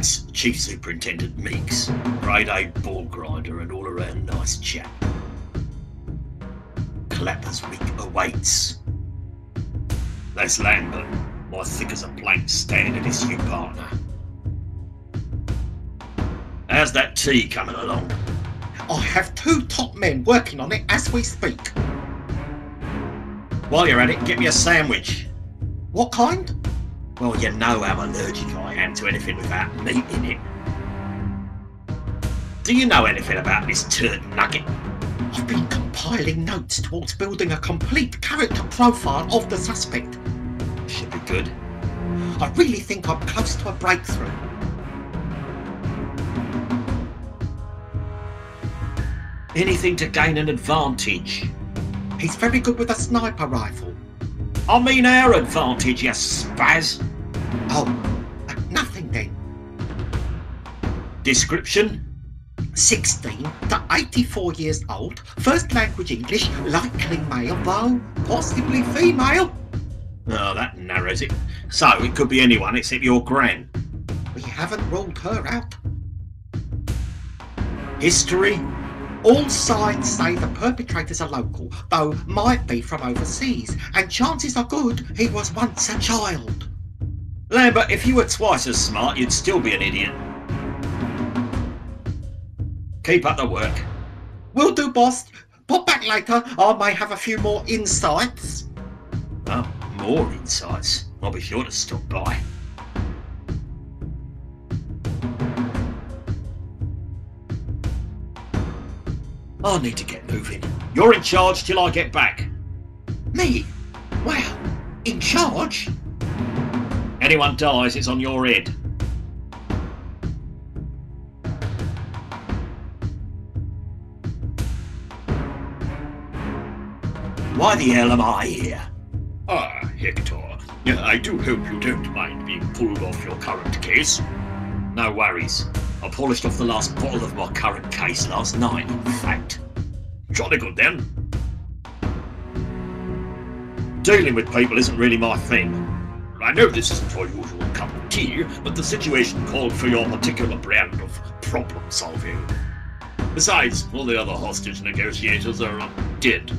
That's Chief Superintendent Meeks, grade A ball grinder and all-around nice chap. Clapper's week awaits. That's Lambert, my thick as a plank stand issue partner. How's that tea coming along? I have 2 top men working on it as we speak. While you're at it, get me a sandwich. What kind? Well, you know how allergic I am to anything without meat in it. Do you know anything about this turd nugget? I've been compiling notes towards building a complete character profile of the suspect. Should be good. I really think I'm close to a breakthrough. Anything to gain an advantage? He's very good with a sniper rifle. I mean our advantage, you spaz. Oh, nothing then. Description? 16 to 84 years old, first language English, likely male though, possibly female. Oh, that narrows it. So it could be anyone except your gran. We haven't ruled her out. History? All signs say the perpetrators are local, though might be from overseas, and chances are good he was once a child. Lambert, if you were twice as smart, you'd still be an idiot. Keep up the work. Will do, boss. Pop back later. I may have a few more insights. Oh, more insights. I'll be sure to stop by. I need to get moving. You're in charge till I get back. Me? Well, in charge? Anyone dies, it's on your head. Why the hell am I here? Ah, Hector. I do hope you don't mind being pulled off your current case. No worries. I polished off the last bottle of my current case last night, in fact. Jolly good then. Dealing with people isn't really my thing. I know this isn't your usual cup of tea, but the situation called for your particular brand of problem solving. Besides, all the other hostage negotiators are dead.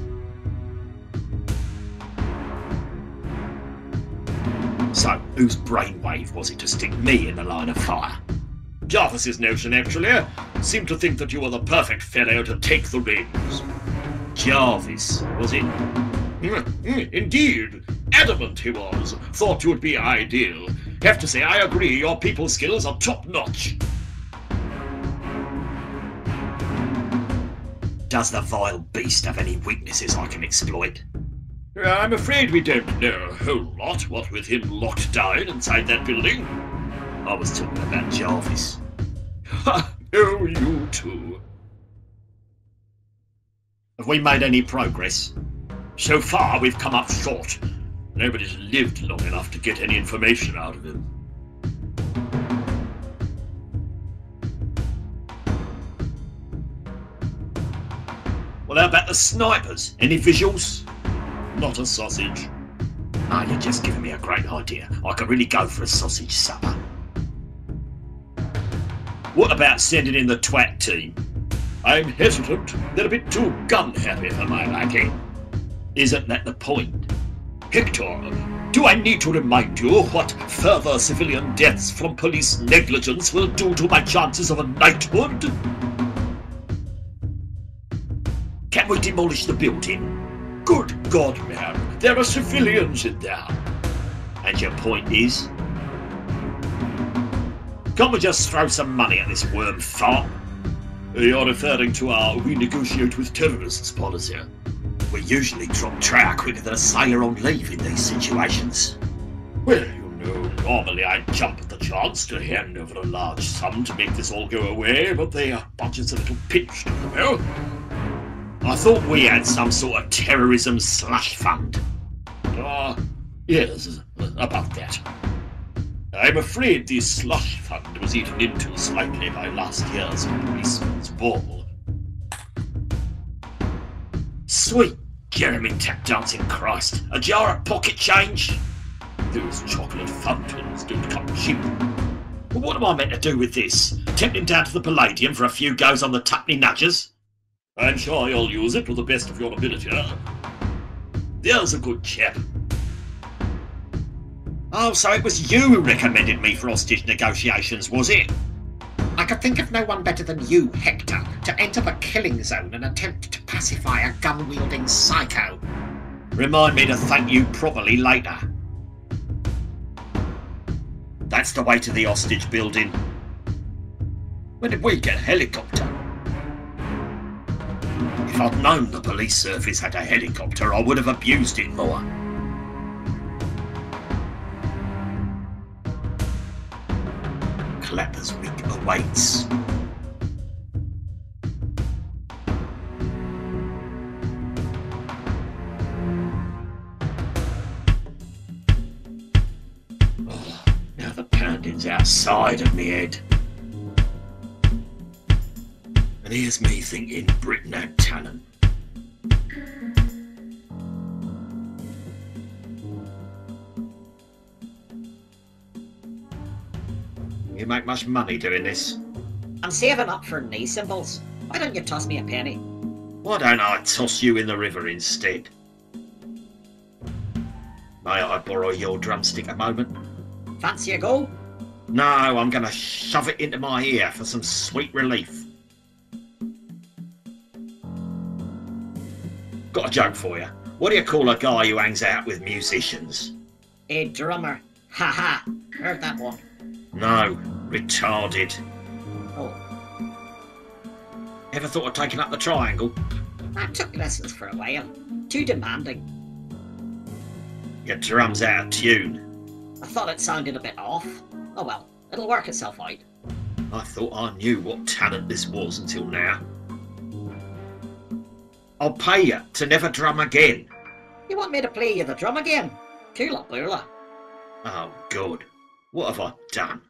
So, whose brainwave was it to stick me in the line of fire? Jarvis's notion, actually. Seemed to think that you were the perfect fellow to take the reins. Jarvis, was it? Indeed. Adamant he was. Thought you'd be ideal. Have to say, I agree, your people skills are top-notch. Does the vile beast have any weaknesses I can exploit? I'm afraid we don't know a whole lot, what with him locked down inside that building. I was talking about Jarvis. Ha! Oh, you too. Have we made any progress? So far, we've come up short. Nobody's lived long enough to get any information out of him. What about the snipers? Any visuals? Not a sausage. Ah, you're just giving me a great idea. I could really go for a sausage supper. What about sending in the twat team? I'm hesitant. They're a bit too gun-happy for my liking. Isn't that the point? Hector, do I need to remind you what further civilian deaths from police negligence will do to my chances of a knighthood? Can we demolish the building? Good God, man, there are civilians in there. And your point is? Can't we just throw some money at this worm fart? You're referring to our we negotiate with terrorists policy. We usually drop trout quicker than a sailor on leave in these situations. Well, you know, normally I'd jump at the chance to hand over a large sum to make this all go away, but the budget's a little pinched, you know. I thought we had some sort of terrorism slush fund. Yes, about that. I'm afraid the slush fund was eaten into slightly by last year's policeman's ball. Sweet Jeremy tap dancing Christ. A jar of pocket change? Those chocolate fountains don't come cheap. Well, what am I meant to do with this? Tempt him down to the Palladium for a few goes on the tuppenny nudgers? I'm sure you'll use it to the best of your ability. There's a good chap. Oh, so it was you who recommended me for hostage negotiations, was it? I could think of no one better than you, Hector, to enter the killing zone and attempt to pacify a gun-wielding psycho. Remind me to thank you properly later. That's the way to the hostage building. When did we get a helicopter? If I'd known the police service had a helicopter, I would have abused it more. Clapper's week awaits. Oh, now the pounding's outside of me head. And here's me thinking Britain had talent. You make much money doing this? I'm saving up for knee symbols. Why don't you toss me a penny? Why don't I toss you in the river instead? May I borrow your drumstick a moment? Fancy a go? No, I'm going to shove it into my ear for some sweet relief. Got a joke for you. What do you call a guy who hangs out with musicians? A drummer. Ha ha. Heard that one. No, retarded. Oh, Ever thought of taking up the triangle? I took lessons for a while. Too demanding. Your drum's out of tune. I thought it sounded a bit off. Oh well, it'll work itself out. I thought I knew what talent this was until now. I'll pay you to never drum again. You want me to play you the drum again? Coola boola. Oh, God. What have I done?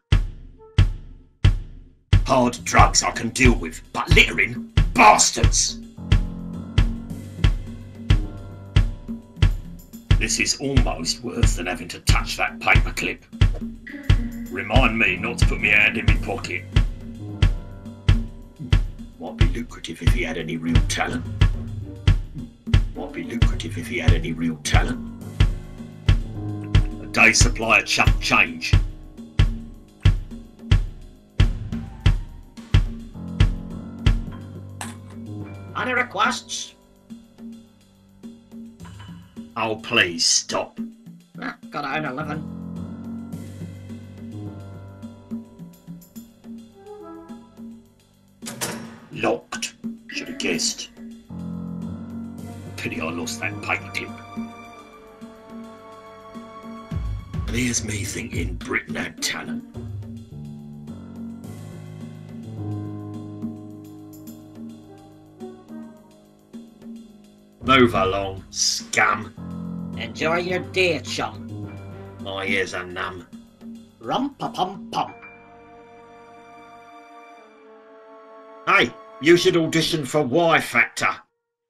Hard drugs I can deal with, but littering? Bastards! This is almost worse than having to touch that paperclip. Remind me not to put my hand in my pocket. Might be lucrative if he had any real talent. Might be lucrative if he had any real talent. A day's supply of chump change. Any requests? Oh, please stop. Got to earn a living. Locked. Should have guessed. Pity I lost that paperclip. And here's me thinking Britain had talent. Move along, scum. Enjoy your day, chum. My ears are numb. Rum-pa-pum-pum. Hey, you should audition for Y Factor.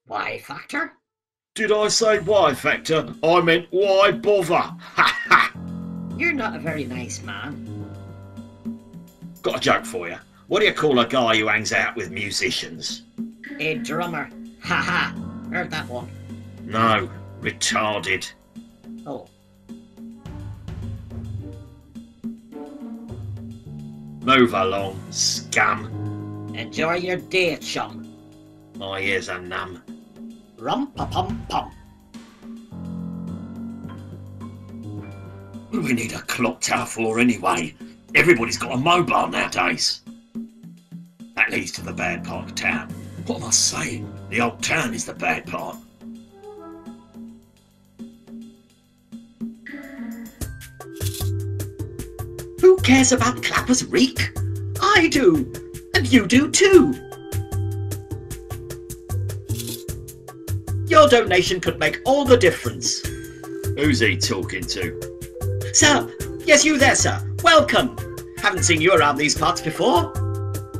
Why, Factor? Did I say Y Factor? I meant why bother? Ha ha! You're not a very nice man. Got a joke for you. What do you call a guy who hangs out with musicians? A drummer. Ha ha. Heard that one. No, retarded. Oh, Move along, scum. enjoy your day, chum. My ears are numb. Rum-pa-pum-pum. What do we need a clock tower for anyway? Everybody's got a mobile nowadays. That leads to the bad part of town. What am I saying? The old town is the bad part. Who cares about Clapper's reek? I do. And you do too. Your donation could make all the difference. Who's he talking to? Sir, yes, you there, sir. Welcome. Haven't seen you around these parts before.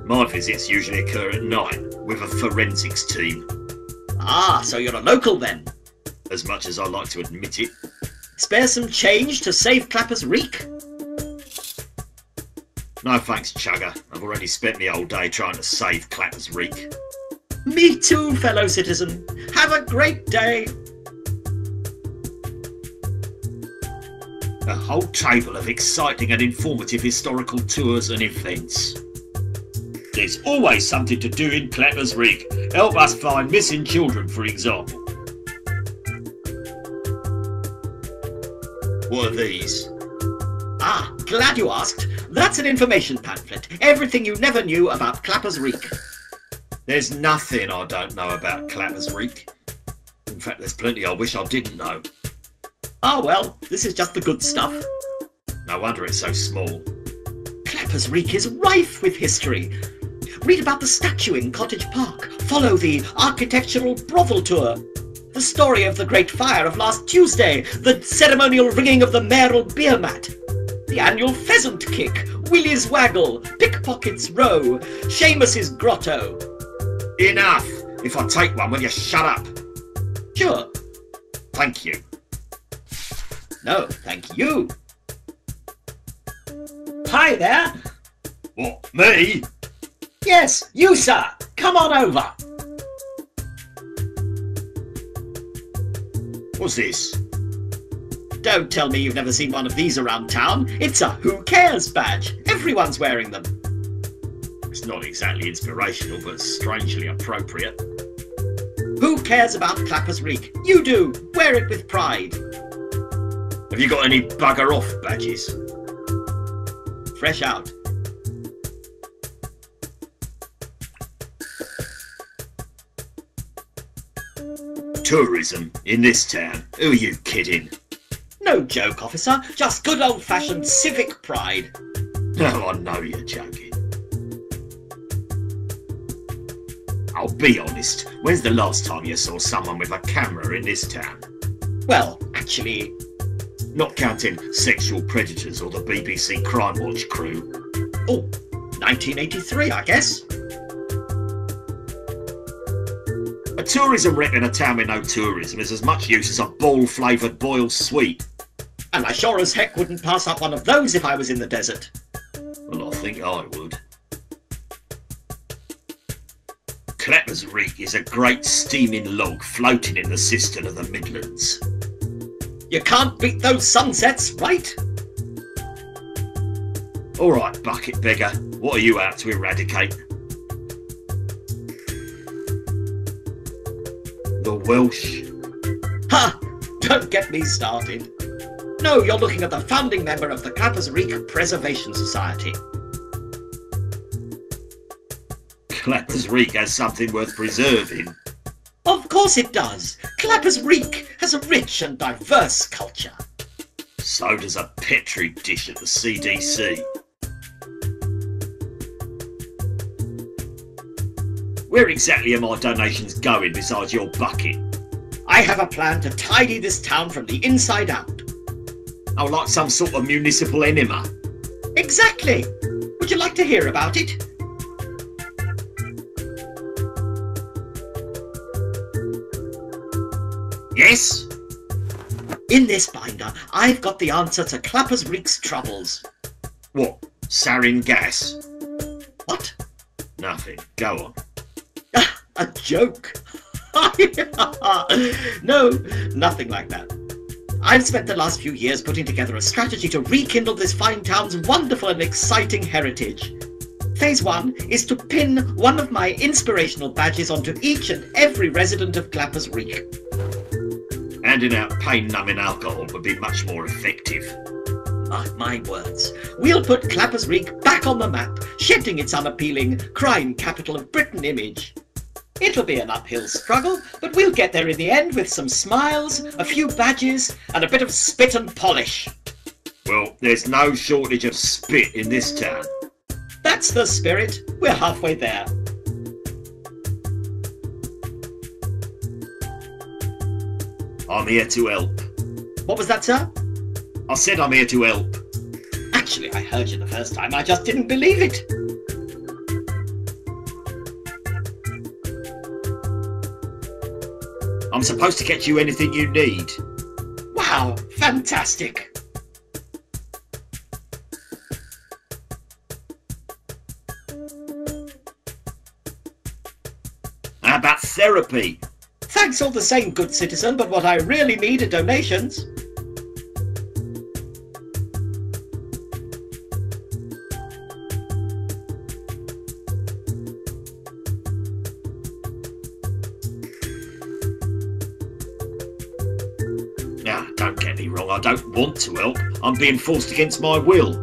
My visits usually occur at night with a forensics team. Ah, so you're a local then. As much as I like to admit it. Spare some change to save Clapper's reek? No thanks, Chugger. I've already spent the whole day trying to save Clappers Reek. Me too, fellow citizen. Have a great day. A whole table of exciting and informative historical tours and events. There's always something to do in Clappers Reek. Help us find missing children, for example. What are these? Ah, glad you asked. That's an information pamphlet. Everything you never knew about Clappers Reek. There's nothing I don't know about Clappers Reek. In fact, there's plenty I wish I didn't know. Ah well, this is just the good stuff. No wonder it's so small. Clappers Reek is rife with history. Read about the statue in Cottage Park. Follow the architectural brothel tour. The story of the Great Fire of last Tuesday. The ceremonial ringing of the mayoral beer mat. The annual pheasant kick. Willie's Waggle. Pickpockets Row. Seamus's Grotto. Enough! If I take one, will you shut up? Sure. Thank you. No, thank you. Hi there. What, me? Yes, you, sir. Come on over. What's this? Don't tell me you've never seen one of these around town. It's a Who Cares badge. Everyone's wearing them. It's not exactly inspirational, but strangely appropriate. Who cares about Clappers Reek? You do. Wear it with pride. Have you got any bugger off badges? Fresh out. Tourism in this town? Who are you kidding? No joke, officer. Just good old-fashioned civic pride. No, I know you're joking. I'll be honest, when's the last time you saw someone with a camera in this town? Well, actually... Not counting sexual predators or the BBC Crime Watch crew. Oh, 1983, I guess. A tourism wreck in a town with no tourism is as much use as a ball-flavoured boiled sweet. And I sure as heck wouldn't pass up one of those if I was in the desert. Well, I think I would. Clappers Reek is a great steaming log floating in the cistern of the Midlands. You can't beat those sunsets, right? All right, bucket beggar, what are you out to eradicate? The Welsh? Ha! Don't get me started. No, you're looking at the founding member of the Clappers Reek Preservation Society. Clappers Reek has something worth preserving. Of course it does. Clappers Reek has a rich and diverse culture. So does a Petri dish at the CDC. Where exactly are my donations going besides your bucket? I have a plan to tidy this town from the inside out. Oh, like some sort of municipal enema? Exactly. Would you like to hear about it? Yes? In this binder, I've got the answer to Clappers Reek's troubles. What? Sarin gas? What? Nothing. Go on. A joke? No, nothing like that. I've spent the last few years putting together a strategy to rekindle this fine town's wonderful and exciting heritage. Phase 1 is to pin one of my inspirational badges onto each and every resident of Clappers Reek. Handing out pain-numbing alcohol would be much more effective. Mark my words. We'll put Clappers Reek back on the map, shedding its unappealing crime capital of Britain image. It'll be an uphill struggle, but we'll get there in the end with some smiles, a few badges, and a bit of spit and polish. Well, there's no shortage of spit in this town. That's the spirit. We're halfway there. I'm here to help. What was that, sir? I said I'm here to help. Actually, I heard you the first time. I just didn't believe it. I'm supposed to get you anything you need. Wow, fantastic. therapy. Thanks all the same, good citizen, but what I really need are donations. Now, don't get me wrong, I don't want to help. I'm being forced against my will.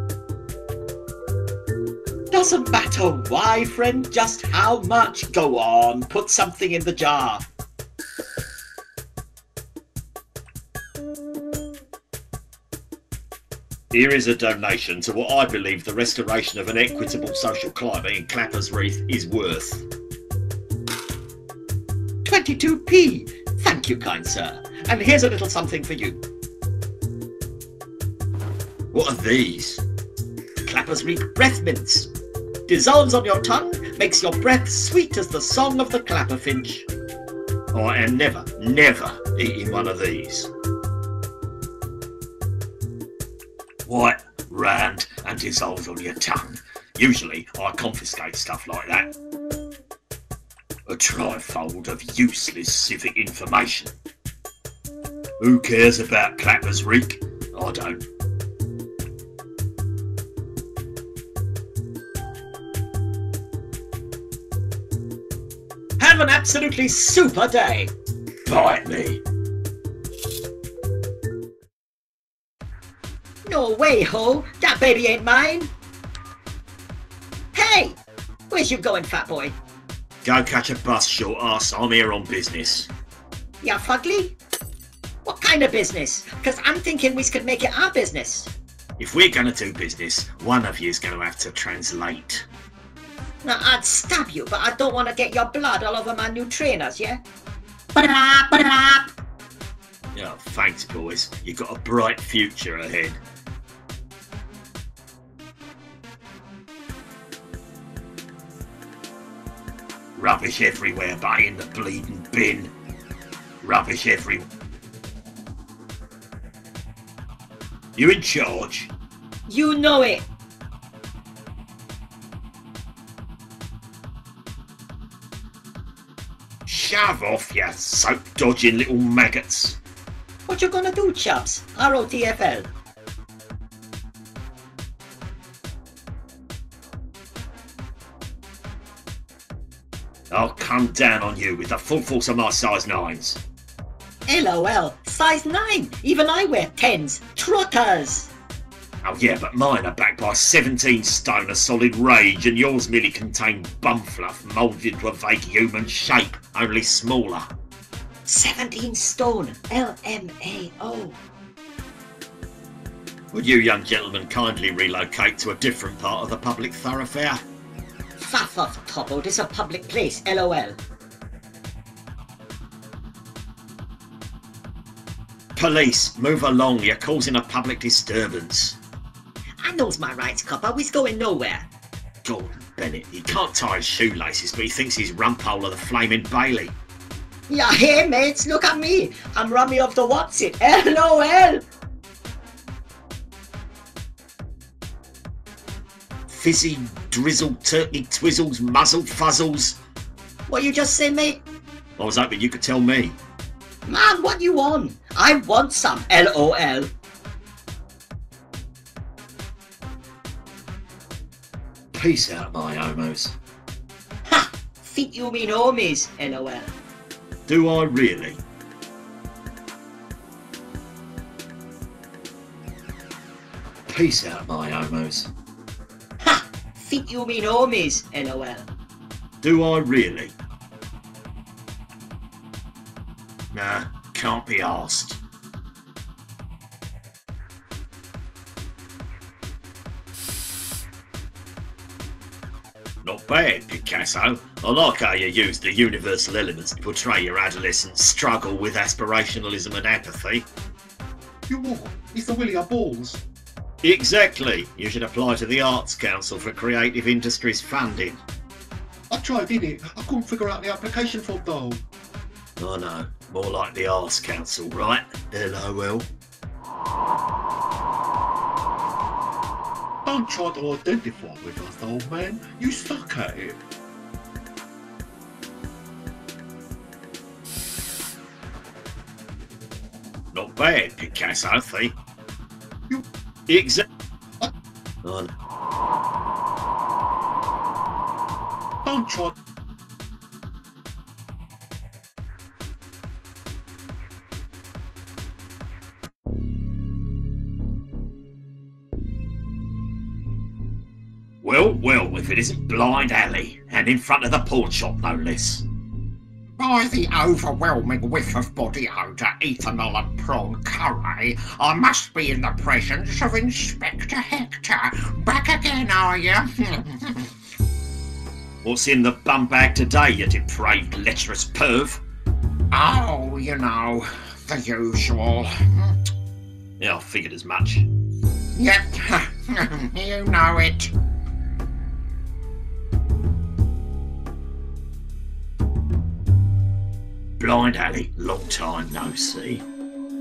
Doesn't matter why, friend, just how much. Go on, put something in the jar. Here is a donation to what I believe the restoration of an equitable social climate in Clappers Reef is worth. 22p. Thank you, kind sir. And here's a little something for you. What are these? Clappers Reef breath mints. Dissolves on your tongue, makes your breath sweet as the song of the clapperfinch. I am never eating one of these. White, round and dissolves on your tongue. Usually I confiscate stuff like that. A trifold of useless civic information. Who cares about Clappers Reek? I don't. Have an absolutely super day. Bite me. No way, ho! That baby ain't mine! Hey! Where's you going, fat boy? Go catch a bus, short ass. I'm here on business. Ya fugly? What kind of business? Because I'm thinking we could make it our business. If we're gonna do business, one of you's gonna have to translate. Now, I'd stab you, but I don't want to get your blood all over my new trainers, yeah? Oh, thanks, boys. You've got a bright future ahead. Rubbish everywhere, but in the bleeding bin. Rubbish everywhere. You in charge? You know it! Shove off, you soap-dodging little maggots. What you gonna do, chaps? ROTFL. I'll come down on you with the full force of my size 9s. LOL, size 9! Even I wear 10s! Trotters! Oh yeah, but mine are backed by 17 stone of solid rage, and yours merely contain bum fluff moulded into a vague human shape, only smaller. 17 stone! LMAO! Would you young gentlemen kindly relocate to a different part of the public thoroughfare? Faff off, Toppo, this a public place, LOL. Police, move along, you're causing a public disturbance. I knows my rights, copper, we's going nowhere. Gordon Bennett, he can't tie his shoelaces, but he thinks he's rumpole of the flaming Bailey. Yeah, hey mates, look at me! I'm Rummy of the What's-It, LOL! Fizzy, drizzle, turkey twizzles, muzzle fuzzles. What you just say, mate? I was hoping you could tell me. Man, what you want? I want some, LOL. Peace out, my homos. Ha! Think you mean homies, LOL. Do I really? Peace out, my homos. Ha! Think you mean homies, LOL. Do I really? Nah, can't be asked. Not bad, Picasso. I like how you use the universal elements to portray your adolescent struggle with aspirationalism and apathy. You what? It's the Willie of Balls. Exactly. You should apply to the Arts Council for Creative Industries funding. I tried, didn't it? I couldn't figure out the application form though. I know. More like the Arts Council, right? LOL. Don't try to identify with us, old man. You suck at it. bad, Picasso. See? You- Exactly. Don't try. Well, if it isn't Blind Alley, and in front of the pawn shop, no less. By the overwhelming whiff of body odour, ethanol and prawn curry, I must be in the presence of Inspector Hector. Back again, are you? What's in the bum bag today, you depraved, lecherous perv? Oh, you know, the usual. Yeah, I figured as much. Yep, you know it. Blind Alley, long time no see.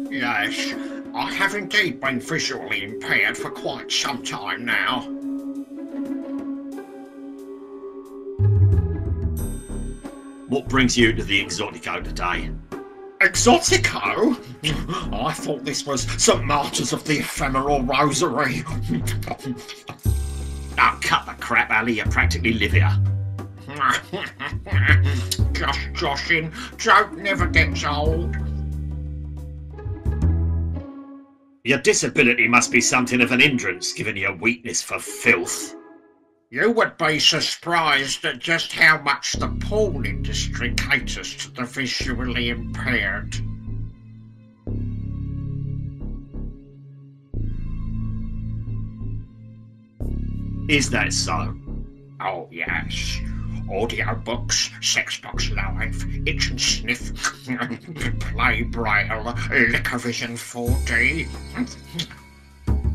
Yes, I have indeed been visually impaired for quite some time now. What brings you to the Exotico today? Exotico? I thought this was St. Martyrs of the Ephemeral Rosary. Oh, cut the crap, Alley, you practically live here. Just joshing, joke never gets old. Your disability must be something of an hindrance, given your weakness for filth. You would be surprised at just how much the porn industry caters to the visually impaired. Is that so? Oh yes. Audiobooks, Sex Box Live, Itch and Sniff, Play Braille, LiquorVision 4D.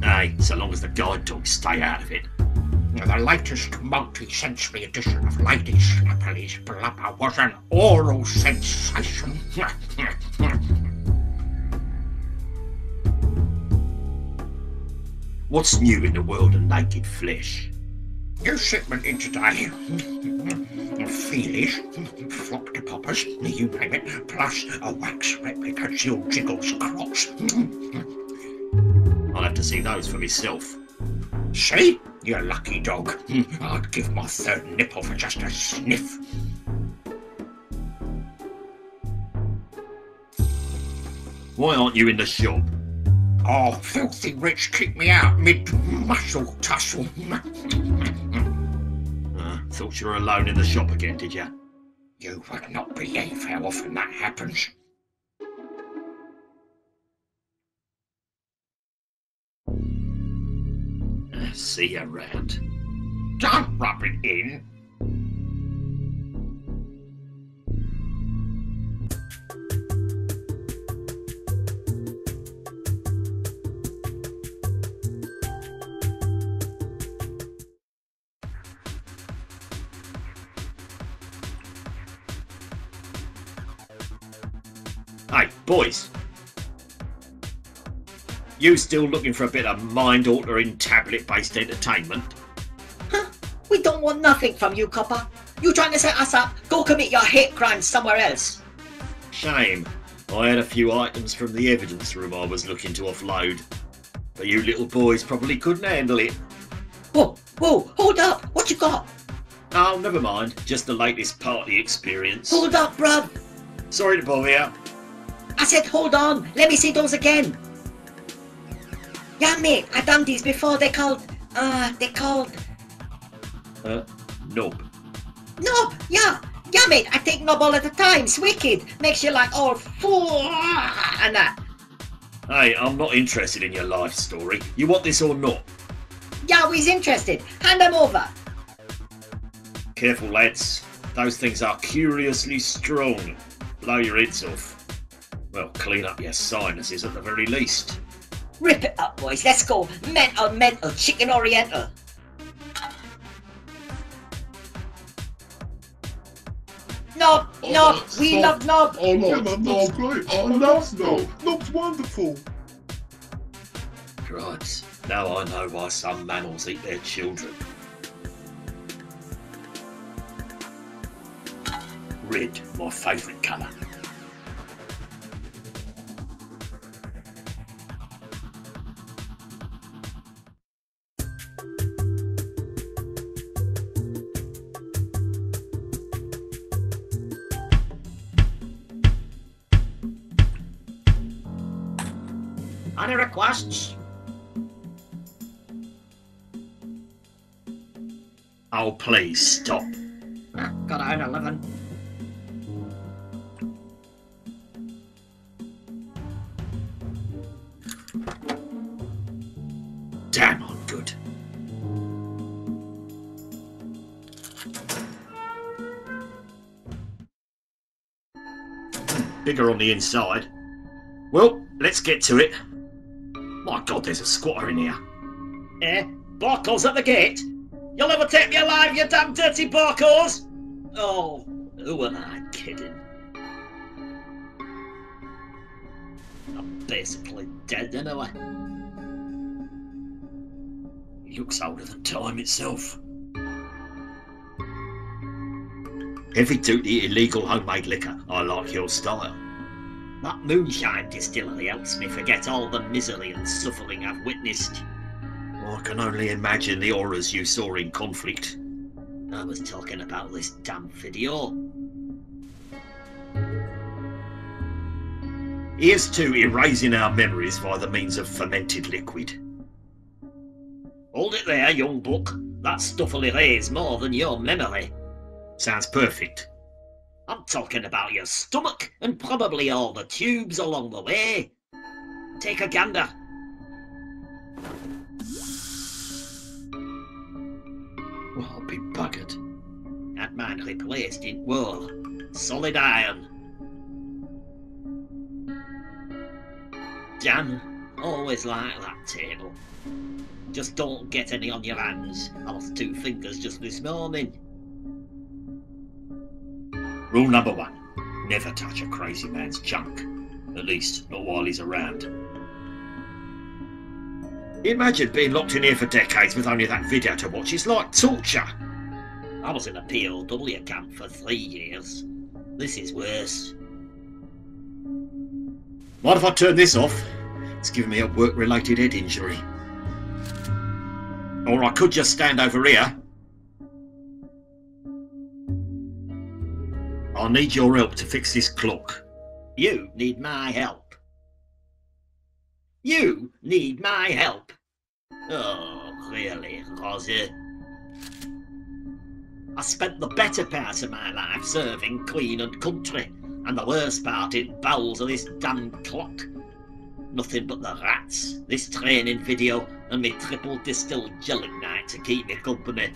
Hey, so long as the guide dogs stay out of it. The latest multi-sensory edition of Lady Slapperly's Blubber was an oral sensation. What's new in the world of naked flesh? New shipment in today. Feelish, flop to poppers, you name it, plus a wax replica Jill Jiggles crotch. I'll have to see those for myself. See? You lucky dog. I'd give my third nipple for just a sniff. Why aren't you in the shop? Oh, filthy rich kicked me out mid-muscle tussle. Thought you were alone in the shop again, did you? You would not believe how often that happens. See you around. Don't rub it in. Hey, boys. You still looking for a bit of mind-altering tablet-based entertainment? Huh? We don't want nothing from you, copper. You trying to set us up? Go commit your hate crimes somewhere else. Shame. I had a few items from the evidence room I was looking to offload. But you little boys probably couldn't handle it. Whoa, hold up. What you got? Oh, never mind. Just the latest party experience. Hold up, bruv. Sorry to bother you. I said hold on. Let me see those again. Yeah, mate. I done these before. They called. Nope. Knob. Yeah, mate. I take knob all of the time. It's wicked. Makes you like all full and that. Hey, I'm not interested in your life story. You want this or not? Yeah, we's interested. Hand them over. Careful, lads. Those things are curiously strong. Blow your heads off. Well, clean up your sinuses at the very least. Rip it up, boys. Let's go. Mental, chicken oriental. Knob, we love knob. I love Knob, great. I love Knob. Knob's wonderful. Right. Now I know why some mammals eat their children. Red, my favourite colour. Any requests? Oh, please stop. Got out 11. Damn, I'm good. Bigger on the inside. Well, let's get to it. My God, there's a squatter in here. Eh? Barco's at the gate? You'll never take me alive, you damn dirty Barcos! Oh, who am I kidding? I'm basically dead anyway. He looks older than time itself. Heavy duty illegal homemade liquor. I like your style. That moonshine distillery helps me forget all the misery and suffering I've witnessed. I can only imagine the horrors you saw in conflict. I was talking about this damn video. Here's to erasing our memories by the means of fermented liquid. Hold it there, young buck. That stuff'll erase more than your memory. Sounds perfect. I'm talking about your stomach and probably all the tubes along the way. Take a gander. Well, I'll be buggered. Had mine replaced in war. Solid iron. Damn, always like that table. Just don't get any on your hands. I lost 2 fingers just this morning. Rule number 1. Never touch a crazy man's junk. At least, not while he's around. Imagine being locked in here for decades with only that video to watch. It's like torture. I was in a POW camp for 3 years. This is worse. Mind if I turn this off? It's giving me a work-related head injury. Or I could just stand over here. I'll need your help to fix this clock. You need my help. You need my help. Oh, really, Rosie? I spent the better part of my life serving Queen and country, and the worst part in bowels of this damn clock. Nothing but the rats, this training video, and me triple distilled gelignite to keep me company.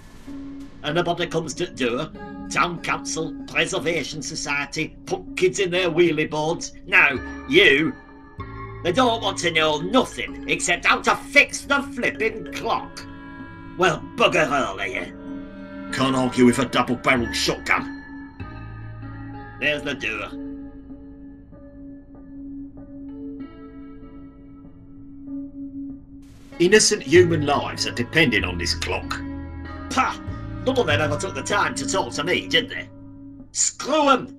And nobody comes to the door. Town Council, Preservation Society, put kids in their wheelie boards. Now, you... They don't want to know nothing except how to fix the flipping clock. Well, bugger all of you. Can't argue with a double-barreled shotgun. There's the door. Innocent human lives are depending on this clock. Pah! None of them ever took the time to talk to me, did they? Screw 'em!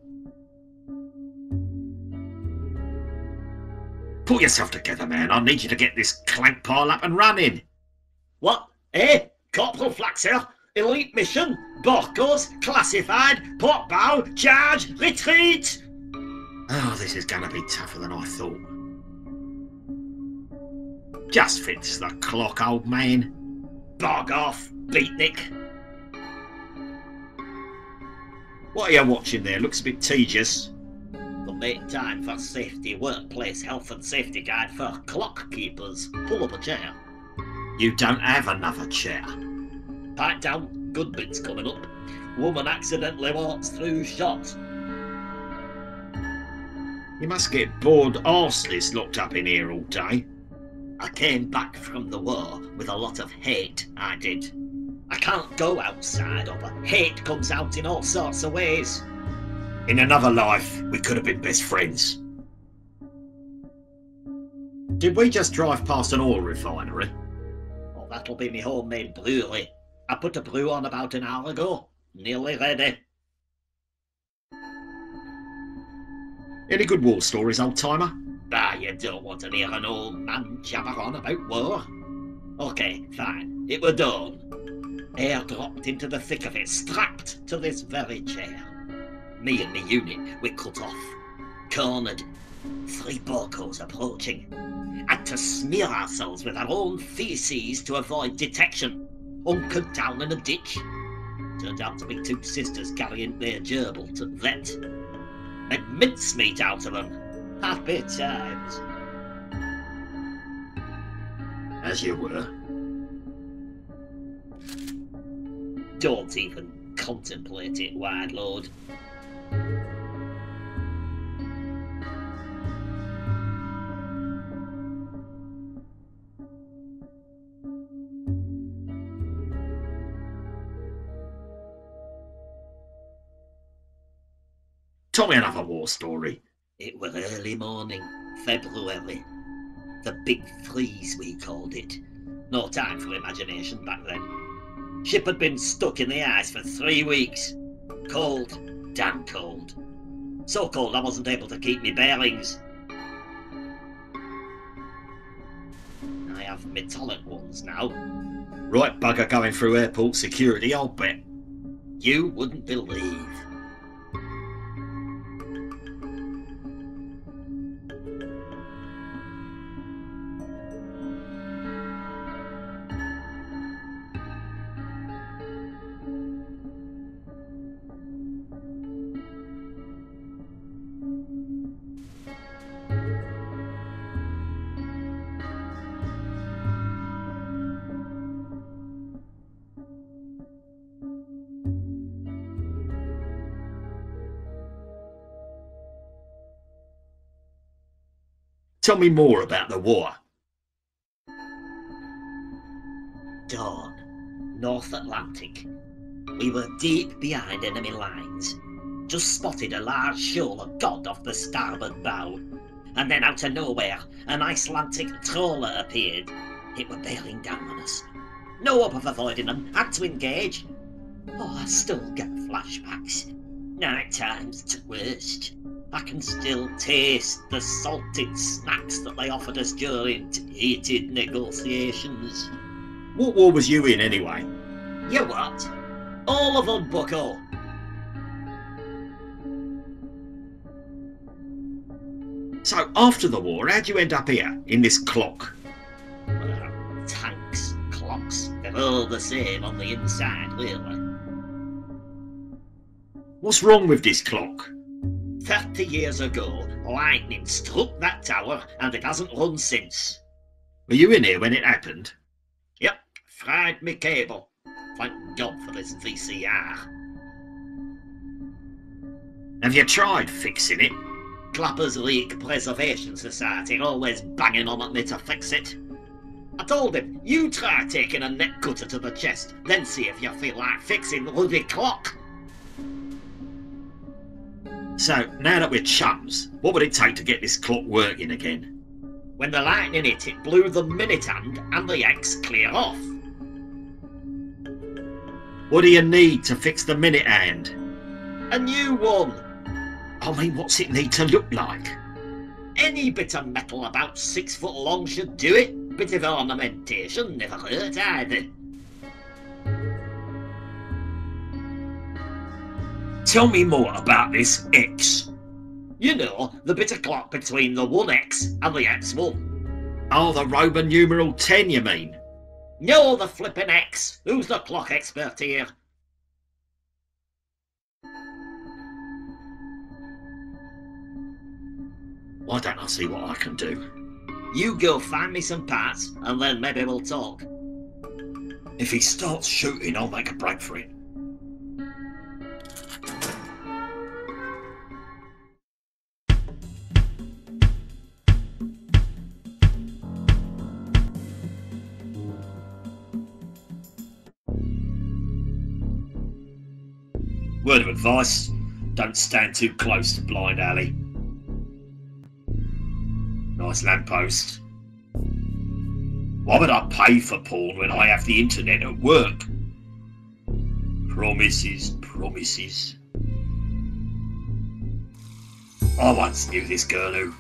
Pull yourself together, man. I need you to get this clank pile up and running. What? Eh? Corporal Flax here? Elite mission? Barcos? Classified? Port bow? Charge? Retreat? Oh, this is gonna be tougher than I thought. Just fix the clock, old man. Bog off, beatnik. What are you watching there? Looks a bit tedious. The main time for safety workplace health and safety guide for clock keepers. Pull up a chair. You don't have another chair. Pipe down, good bits coming up. Woman accidentally walks through shot. You must get bored arseless locked up in here all day. I came back from the war with a lot of hate, I did. I can't go outside, or the hate comes out in all sorts of ways. In another life, we could have been best friends. Did we just drive past an oil refinery? Oh, that'll be me homemade brewery. I put a brew on about an hour ago. Nearly ready. Any good war stories, old-timer? Ah, you don't want to hear an old man jabber on about war. Okay, fine. It were done. Air dropped into the thick of it, strapped to this very chair. Me and me unit, we cut off. Cornered. 3 Borcos approaching. Had to smear ourselves with our own faeces to avoid detection. Hunkered down in a ditch. Turned out to be two sisters carrying their gerbil to the vet. Made mincemeat out of them. Happy times. As you were. Don't even contemplate it, Wide Lord. Tell me another war story. It was early morning, February. The big freeze, we called it. No time for imagination back then. Ship had been stuck in the ice for 3 weeks. Cold, damn cold. So cold I wasn't able to keep me bearings. I have metallic ones now. Right bugger going through airport security, I'll bet. You wouldn't believe. Tell me more about the war. Dawn, North Atlantic. We were deep behind enemy lines. Just spotted a large shoal of cod off the starboard bow. And then out of nowhere, an Icelandic trawler appeared. It were bearing down on us. No hope of avoiding them, had to engage. Oh, I still get flashbacks. Night time's the worst. I can still taste the salted snacks that they offered us during heated negotiations. What war was you in anyway? You what? All of them, bucko. So, after the war, how'd you end up here, in this clock? Well, tanks, clocks, they're all the same on the inside, really. What's wrong with this clock? 30 years ago, lightning struck that tower and it hasn't run since. Were you in here when it happened? Yep, fried me cable. Thank God for this VCR. Have you tried fixing it? Clappers Leak Preservation Society always banging on at me to fix it. I told him, you try taking a net cutter to the chest, then see if you feel like fixing the bloody clock. So, now that we're chums, what would it take to get this clock working again? When the lightning hit, it blew the minute hand and the X clear off. What do you need to fix the minute hand? A new one. I mean, what's it need to look like? Any bit of metal about 6 foot long should do it. Bit of ornamentation never hurt either. Tell me more about this X. You know, the bit of clock between the 1X and the X1. Oh, the Roman numeral 10, you mean? No, the flippin' X. Who's the clock expert here? Why don't I see what I can do? You go find me some parts, and then maybe we'll talk. If he starts shooting, I'll make a break for it. Word of advice, don't stand too close to Blind Alley. Nice lamppost. Why would I pay for porn when I have the internet at work? Promises, promises. I once knew this girl who...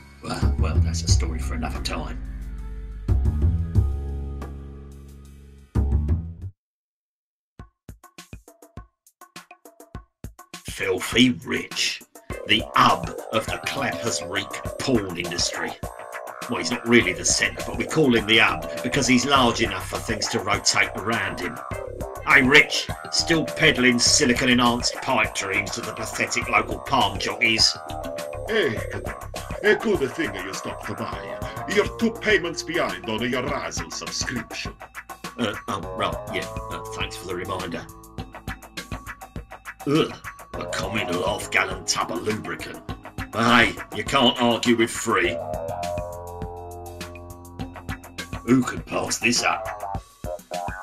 well, that's a story for another time. Filthy rich. The hub of the Clappers Reek porn industry. Well, he's not really the centre, but we call him the hub because he's large enough for things to rotate around him. Hey, Rich, still peddling silicon-enhanced pipe dreams to the pathetic local palm jockeys. Hector, a good thing you stopped by. You're 2 payments behind on your Razzle subscription. Right, yeah, thanks for the reminder. Ugh, a communal half-gallon tub of lubricant. But hey, you can't argue with free. Who could pass this up?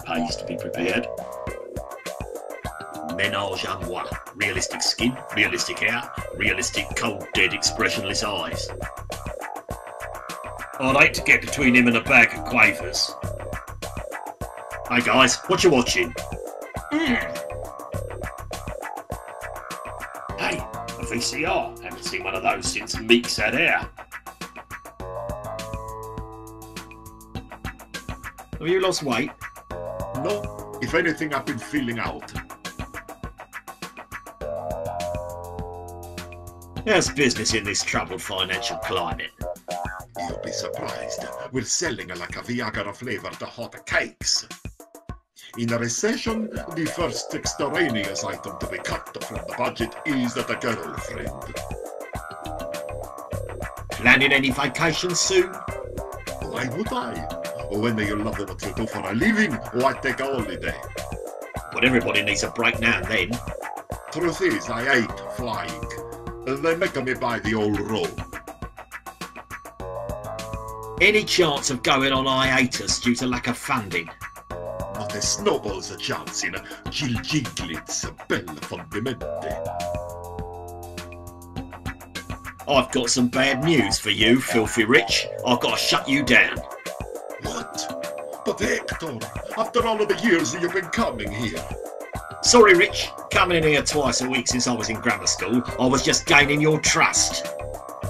Pays to be prepared. Ménage à moi. Realistic skin, realistic hair, realistic cold, dead, expressionless eyes. I'd hate to get between him and a bag of quavers. Hey guys, what you watching? Hey, a VCR. Haven't seen one of those since Meeks had hair. Have you lost weight? No, if anything, I've been feeling out. How's business in this troubled financial climate? You'll be surprised. We're selling like a Viagra-flavored hot cakes. In a recession, the first extraneous item to be cut from the budget is the girlfriend. Planning any vacations soon? Why would I? When you love what you do for a living, why take a holiday? But everybody needs a break now and then. Truth is, I hate flying. They make me buy the old road. Any chance of going on hiatus due to lack of funding? Not a snowball's a chance in Gil Giglit's Belle Fondamente. I've got some bad news for you, filthy rich. I've got to shut you down. What? But Hector, after all of the years you've been coming here. Sorry, Rich. Coming in here twice a week since I was in grammar school, I was just gaining your trust.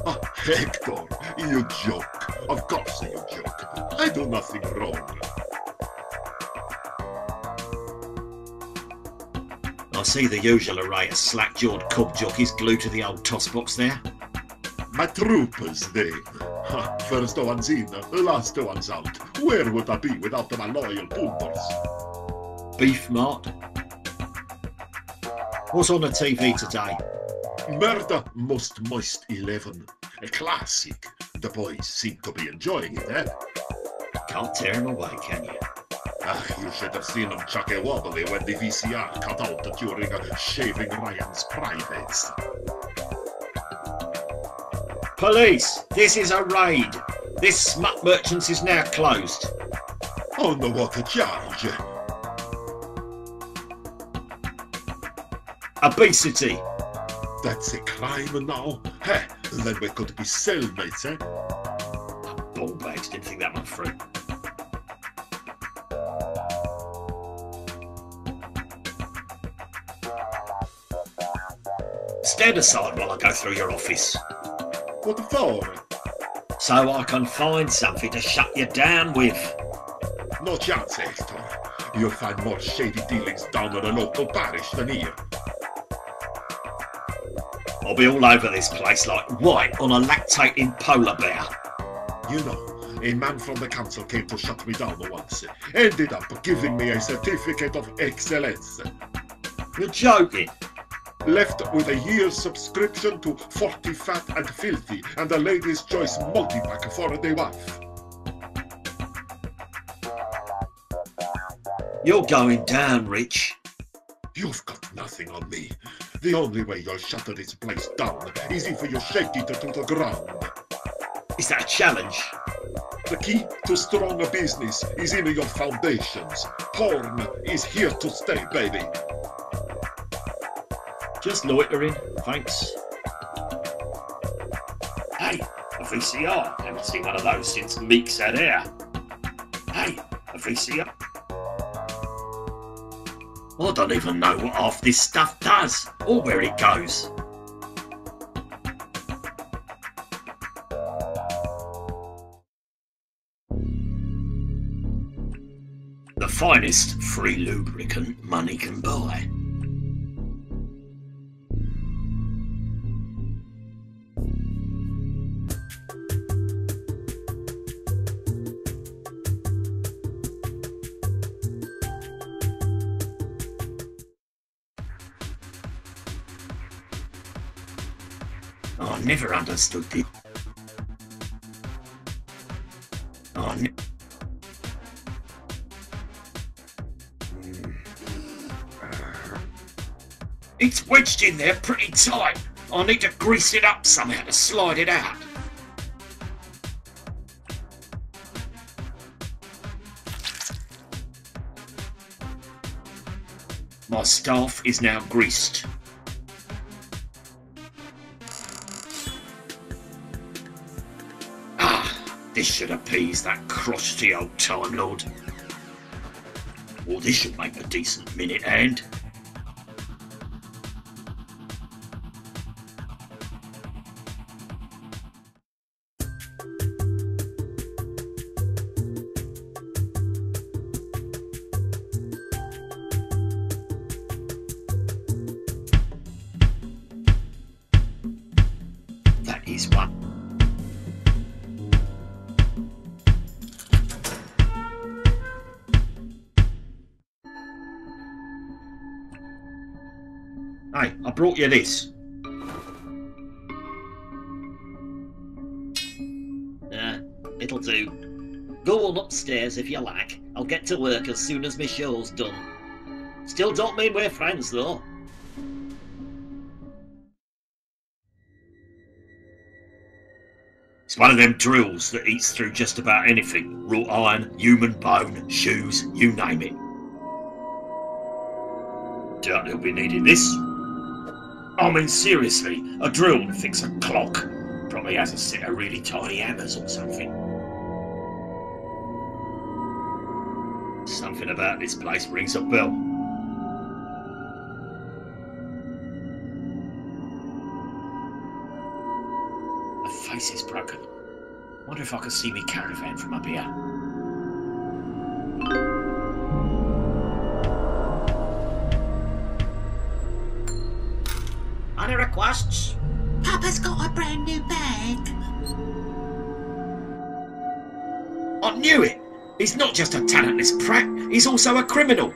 Ah, Hector, you joke. Of course you joke. I do nothing wrong. I see the usual array of slack-jawed cob jockeys glued to the old toss box there. My troopers, they. First one's in, last one's out. Where would I be without my loyal punters? Beef Mart. What's on the TV today? Murder Most Moist 11. A classic. The boys seem to be enjoying it, eh? Can't tear him away, can you? You should have seen him chuck a wobbly when the VCR cut out during shaving Ryan's privates. Police! This is a raid! This smut merchants is now closed. On what charge? Obesity! That's a crime now? Heh, then we could be cellmates, eh? Ball bags, didn't think that one through. Stand aside while I go through your office. What for? So I can find something to shut you down with. No chance, Hector. You'll find more shady dealings down at a local parish than here. I'll be all over this place like white on a lactating polar bear. You know, a man from the council came to shut me down once. Ended up giving me a certificate of excellence. You're joking. Left with a year's subscription to 40 Fat and Filthy and a Lady's Choice multi-pack for the wife. You're going down, Rich. You've got nothing on me. The only way you'll shut this place down is if you shake it to the ground. Is that a challenge? The key to strong business is in your foundations. Porn is here to stay, baby. Just loitering, thanks. Hey, a VCR. Haven't seen one of those since Meeks had hair. Hey, a VCR. I don't even know what half this stuff does, or where it goes. The finest free lubricant money can buy. I never understood this. It's wedged in there pretty tight. I need to grease it up somehow to slide it out. My staff is now greased. This should appease that crotchety old Time Lord. Or this should make a decent minute hand. That is one. Hey, I brought you this. It'll do. Go on upstairs if you like. I'll get to work as soon as my show's done. Still don't mean we're friends, though. It's one of them drills that eats through just about anything. Wrought iron, human bone, shoes, you name it. Doubt they'll be needing this. I mean, seriously, a drill to fix a clock. Probably has a set of really tiny hammers or something. Something about this place rings a bell. My face is broken. Wonder if I can see me caravan from up here. Any requests? Papa's got a brand new bag. I knew it! He's not just a talentless prat, he's also a criminal.